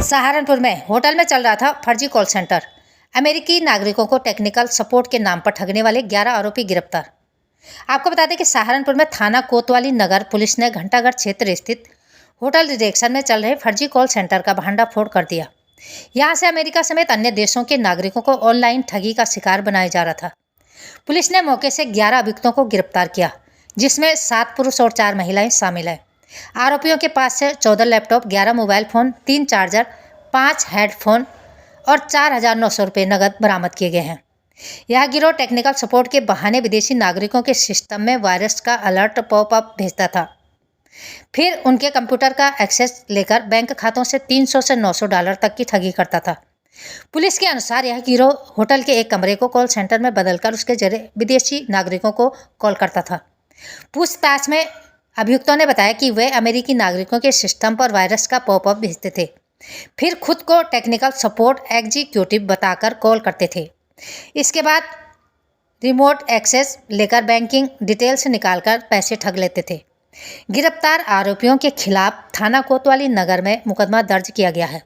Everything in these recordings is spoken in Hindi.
सहारनपुर में होटल में चल रहा था फर्जी कॉल सेंटर। अमेरिकी नागरिकों को टेक्निकल सपोर्ट के नाम पर ठगने वाले 11 आरोपी गिरफ्तार। आपको बता दें कि सहारनपुर में थाना कोतवाली नगर पुलिस ने घंटाघर क्षेत्र स्थित होटल डिरेक्शन में चल रहे फर्जी कॉल सेंटर का भंडाफोड़ कर दिया। यहां से अमेरिका समेत अन्य देशों के नागरिकों को ऑनलाइन ठगी का शिकार बनाया जा रहा था। पुलिस ने मौके से 11 अभियुक्तों को गिरफ्तार किया, जिसमें 7 पुरुष और 4 महिलाएं शामिल हैं। आरोपियों के पास से 14 laptop, 11 mobile phone, 3 charger, 5 headphone और 4,900 रुपये नकद बरामद किए गए हैं। यह गिरोह टेक्निकल सपोर्ट के बहाने विदेशी नागरिकों के सिस्टम में वायरस का अलर्ट पॉपअप भेजता था। फिर उनके कंप्यूटर का एक्सेस लेकर बैंक खातों से $300 से $900 तक की ठगी करता था। पुलिस के अनुसार यह गिरोह होटल के एक कमरे को कॉल सेंटर में बदलकर उसके जरिए विदेशी नागरिकों को कॉल करता था। पूछताछ में अभियुक्तों ने बताया कि वे अमेरिकी नागरिकों के सिस्टम पर वायरस का पॉपअप भेजते थे, फिर खुद को टेक्निकल सपोर्ट एग्जीक्यूटिव बताकर कॉल करते थे। इसके बाद रिमोट एक्सेस लेकर बैंकिंग डिटेल्स निकालकर पैसे ठग लेते थे। गिरफ्तार आरोपियों के खिलाफ थाना कोतवाली नगर में मुकदमा दर्ज किया गया है।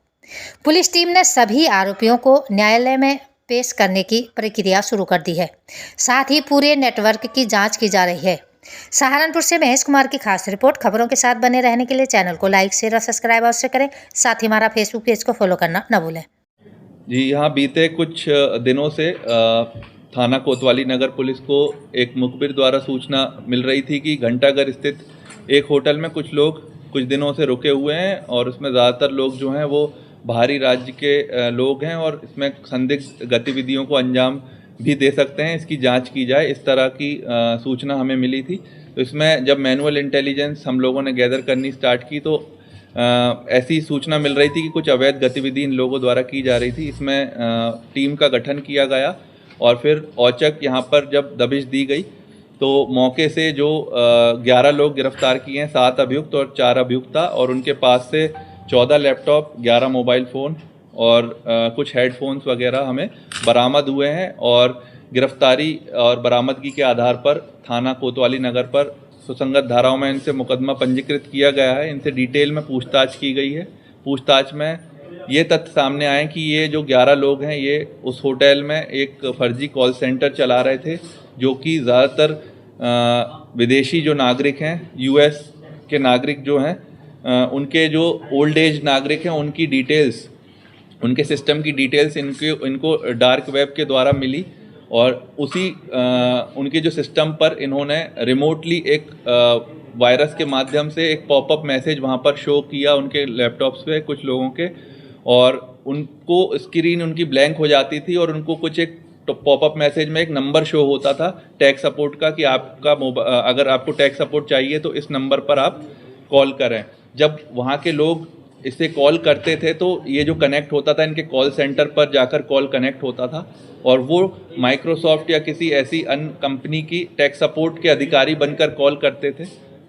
पुलिस टीम ने सभी आरोपियों को न्यायालय में पेश करने की प्रक्रिया शुरू कर दी है। साथ ही पूरे नेटवर्क की जांच की जा रही है। सहारनपुर से महेश कुमार की खास रिपोर्ट। खबरों के साथ बने रहने के लिए चैनल को लाइक, शेयर और सब्सक्राइब अवश्य करें। साथ ही हमारा फेसबुक पेज को फॉलो करना न भूलें। जी, यहाँ बीते कुछ दिनों से थाना कोतवाली नगर पुलिस को एक मुखबिर द्वारा सूचना मिल रही थी कि घंटाघर स्थित एक होटल में कुछ लोग कुछ दिनों से रुके हुए हैं और उसमें ज़्यादातर लोग जो हैं वो बाहरी राज्य के लोग हैं और इसमें संदिग्ध गतिविधियों को अंजाम भी दे सकते हैं। इसकी जांच की जाए, इस तरह की सूचना हमें मिली थी। तो इसमें जब मैनुअल इंटेलिजेंस हम लोगों ने गैदर करनी स्टार्ट की तो ऐसी सूचना मिल रही थी कि कुछ अवैध गतिविधि इन लोगों द्वारा की जा रही थी। इसमें टीम का गठन किया गया और फिर औचक यहाँ पर जब दबिश दी गई तो मौके से जो 11 लोग गिरफ्तार किए हैं, 7 अभियुक्त और 4 अभियुक्ता, और उनके पास से 14 लैपटॉप, 11 मोबाइल फ़ोन और कुछ हेडफोन्स वगैरह हमें बरामद हुए हैं। और गिरफ्तारी और बरामदगी के आधार पर थाना कोतवाली नगर पर सुसंगत धाराओं में इनसे मुकदमा पंजीकृत किया गया है। इनसे डिटेल में पूछताछ की गई है। पूछताछ में ये तथ्य सामने आए कि ये जो 11 लोग हैं ये उस होटल में एक फर्जी कॉल सेंटर चला रहे थे, जो कि ज़्यादातर विदेशी जो नागरिक हैं, यूएस के नागरिक जो हैं, उनके जो ओल्ड एज नागरिक हैं उनकी डिटेल्स, उनके सिस्टम की डिटेल्स इनको डार्क वेब के द्वारा मिली और उसी उनके जो सिस्टम पर इन्होंने रिमोटली एक वायरस के माध्यम से एक पॉपअप मैसेज वहाँ पर शो किया उनके लैपटॉप्स पे कुछ लोगों के, और उनको स्क्रीन उनकी ब्लैंक हो जाती थी और उनको कुछ एक पॉपअप मैसेज में एक नंबर शो होता था टेक सपोर्ट का कि आपका अगर आपको टेक सपोर्ट चाहिए तो इस नंबर पर आप कॉल करें। जब वहाँ के लोग इसे कॉल करते थे तो ये जो कनेक्ट होता था इनके कॉल सेंटर पर जाकर कॉल कनेक्ट होता था और वो माइक्रोसॉफ्ट या किसी ऐसी अन्य कंपनी की टेक सपोर्ट के अधिकारी बनकर कॉल करते थे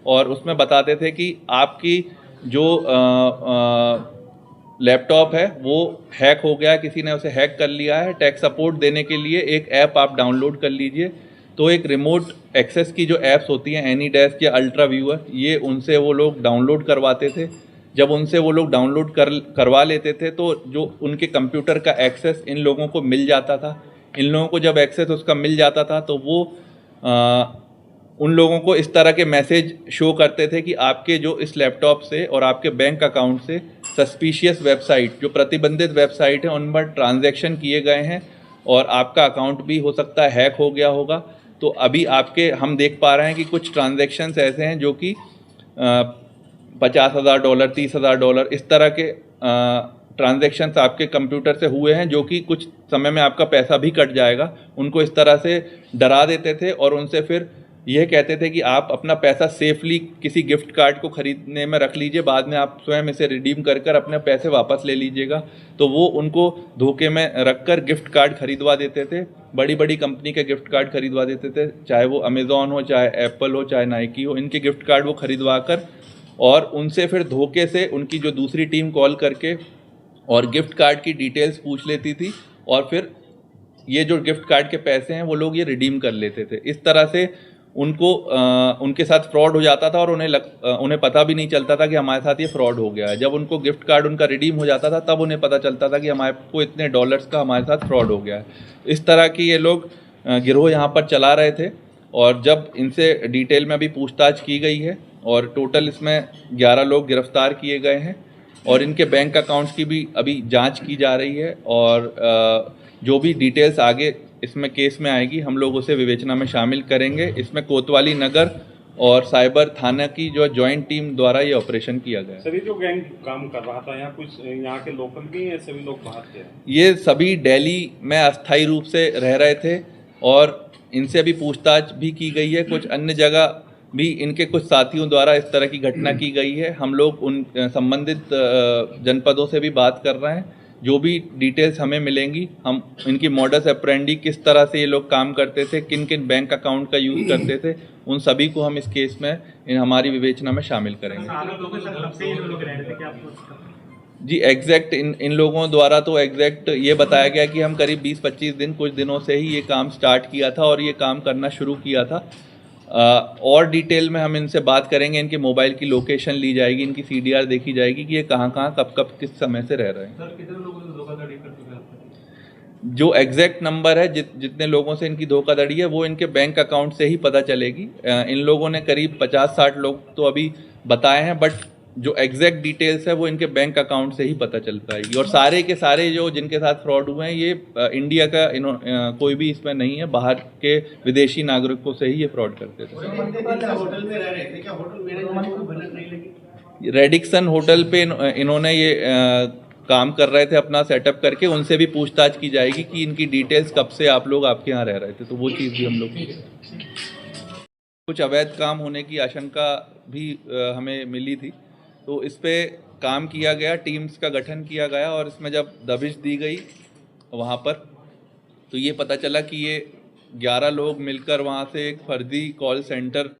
और उसमें बताते थे कि आपकी जो लैपटॉप है वो हैक हो गया, किसी ने उसे हैक कर लिया है। टेक सपोर्ट देने के लिए एक ऐप आप डाउनलोड कर लीजिए। तो एक रिमोट एक्सेस की जो ऐप्स होती हैं, एनीडेस्क या अल्ट्रा व्यूअर, ये उनसे वो लोग डाउनलोड करवाते थे। जब उनसे वो लोग डाउनलोड करवा लेते थे तो जो उनके कंप्यूटर का एक्सेस इन लोगों को मिल जाता था। इन लोगों को जब एक्सेस उसका मिल जाता था तो वो उन लोगों को इस तरह के मैसेज शो करते थे कि आपके जो इस लैपटॉप से और आपके बैंक अकाउंट से सस्पिशियस वेबसाइट, जो प्रतिबंधित वेबसाइट है, उन पर ट्रांजैक्शन किए गए हैं और आपका अकाउंट भी हो सकता है हैक हो गया होगा। तो अभी हम देख पा रहे हैं कि कुछ ट्रांजैक्शंस ऐसे हैं जो कि $50,000, $30,000 इस तरह के ट्रांजैक्शंस आपके कंप्यूटर से हुए हैं, जो कि कुछ समय में आपका पैसा भी कट जाएगा। उनको इस तरह से डरा देते थे और उनसे फिर यह कहते थे कि आप अपना पैसा सेफली किसी गिफ्ट कार्ड को खरीदने में रख लीजिए, बाद में आप स्वयं इसे रिडीम कर अपने पैसे वापस ले लीजिएगा। तो वो उनको धोखे में रखकर गिफ्ट कार्ड खरीदवा देते थे, बड़ी बड़ी कंपनी के गिफ्ट कार्ड खरीदवा देते थे, चाहे वो अमेज़ॉन हो, चाहे एप्पल हो, चाहे नाइकी हो। इनके गिफ्ट कार्ड वो खरीदवा कर और उनसे फिर धोखे से उनकी जो दूसरी टीम कॉल करके और गिफ्ट कार्ड की डिटेल्स पूछ लेती थी और फिर ये जो गिफ्ट कार्ड के पैसे हैं वो लोग ये रिडीम कर लेते थे। इस तरह से उनके साथ फ्रॉड हो जाता था और उन्हें पता भी नहीं चलता था कि हमारे साथ ये फ्रॉड हो गया है। जब उनको गिफ्ट कार्ड उनका रिडीम हो जाता था तब उन्हें पता चलता था कि हमारे को इतने डॉलर्स का हमारे साथ फ्रॉड हो गया है। इस तरह की ये लोग गिरोह यहाँ पर चला रहे थे और जब इनसे डिटेल में अभी पूछताछ की गई है और टोटल इसमें 11 लोग गिरफ्तार किए गए हैं और इनके बैंक अकाउंट्स की भी अभी जांच की जा रही है और जो भी डिटेल्स आगे इसमें केस में आएगी हम लोग उसे विवेचना में शामिल करेंगे। इसमें कोतवाली नगर और साइबर थाना की जो जॉइंट टीम द्वारा ये ऑपरेशन किया गया है। सभी जो गैंग काम कर रहा था यहाँ कुछ यहाँ के लोकल भी हैं, सभी लोग बाहर के हैं? ये सभी दिल्ली में अस्थायी रूप से रह रहे थे और इनसे अभी पूछताछ भी की गई है। कुछ अन्य जगह भी इनके कुछ साथियों द्वारा इस तरह की घटना की गई है। हम लोग उन संबंधित जनपदों से भी बात कर रहे हैं। जो भी डिटेल्स हमें मिलेंगी हम इनकी मॉडस ऑपरेंडी किस तरह से ये लोग काम करते थे, किन किन बैंक अकाउंट का यूज़ करते थे, उन सभी को हम इस केस में हमारी विवेचना में शामिल करेंगे। जी एग्जैक्ट इन लोगों द्वारा तो एग्जैक्ट ये बताया गया कि हम करीब 20-25 दिन कुछ दिनों से ही ये काम स्टार्ट किया था और ये काम करना शुरू किया था। और डिटेल में हम इनसे बात करेंगे। इनके मोबाइल की लोकेशन ली जाएगी, इनकी CDR देखी जाएगी कि ये कहाँ कब किस समय से रह रहे हैं। सर कितने लोगों से धोखाधड़ी कर चुके हैं? जो एग्जैक्ट नंबर है जितने लोगों से इनकी धोखाधड़ी है वो इनके बैंक अकाउंट से ही पता चलेगी। इन लोगों ने करीब 50-60 लोग तो अभी बताए हैं, बट जो एग्जैक्ट डिटेल्स है वो इनके बैंक अकाउंट से ही पता चल पाएगी। और सारे के सारे जो जिनके साथ फ्रॉड हुए हैं ये इंडिया का कोई भी इसमें नहीं है, बाहर के विदेशी नागरिकों से ही ये फ्रॉड करते थे। होटल में रह रहे थे क्या? होटल मैनेजमेंट को भनक नहीं लगी? रेडिक्सन होटल पे इन्होंने ये काम कर रहे थे अपना सेटअप करके। उनसे भी पूछताछ की जाएगी कि इनकी डिटेल्स कब से आप लोग आपके यहाँ रह रहे थे, तो वो चीज़ भी हम लोग कुछ अवैध काम होने की आशंका भी हमें मिली थी, तो इस पे काम किया गया, टीम्स का गठन किया गया और इसमें जब दबिश दी गई वहाँ पर तो ये पता चला कि ये 11 लोग मिलकर वहाँ से एक फर्जी कॉल सेंटर